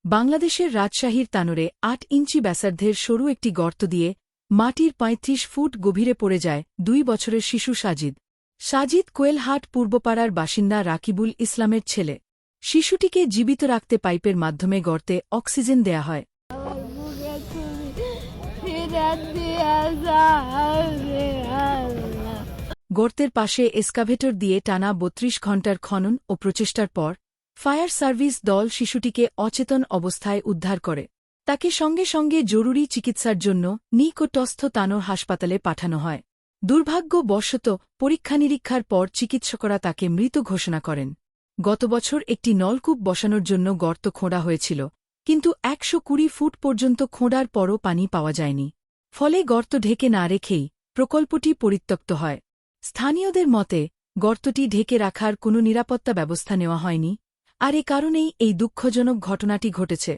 বাংলাদেশের রাজশাহীর তানোরে ৮ ইঞ্চি ব্যাসার্ধের সরু একটি গর্ত দিয়ে মাটির ৩৫ ফুট গভীরে পড়ে যায় ২ বছরের শিশু সাজিদ। সাজিদ কোয়েলহাট পূর্বপাড়ার বাসিন্দা রাকিবুল ইসলামের ছেলে। শিশুটিকে জীবিত রাখতে পাইপের মাধ্যমে গর্তে অক্সিজেন দেয়া হয়। গর্তের পাশে এসকাভেটর দিয়ে টানা ৩২ ঘণ্টার খনন ও প্রচেষ্টার পর ফায়ার সার্ভিস দল শিশুটিকে অচেতন অবস্থায় উদ্ধার করে। তাকে সঙ্গে সঙ্গে জরুরি চিকিৎসার জন্য নিকটস্থ তানোর হাসপাতালে পাঠানো হয়। দুর্ভাগ্যবশত পরীক্ষা-নিরীক্ষার পর চিকিৎসকরা তাকে মৃত ঘোষণা করেন। গত বছর একটি নলকূপ বসানোর জন্য গর্ত খোঁড়া হয়েছিল, কিন্তু ১২০ ফুট পর্যন্ত খোঁড়ার পরও পানি পাওয়া যায়নি। ফলে গর্ত ঢেকে না রেখেই প্রকল্পটি পরিত্যক্ত হয়। স্থানীয়দের মতে, গর্তটি ঢেকে রাখার কোনো নিরাপত্তা ব্যবস্থা নেওয়া হয়নি, আর এ কারণেই এই দুঃখজনক ঘটনাটি ঘটেছে।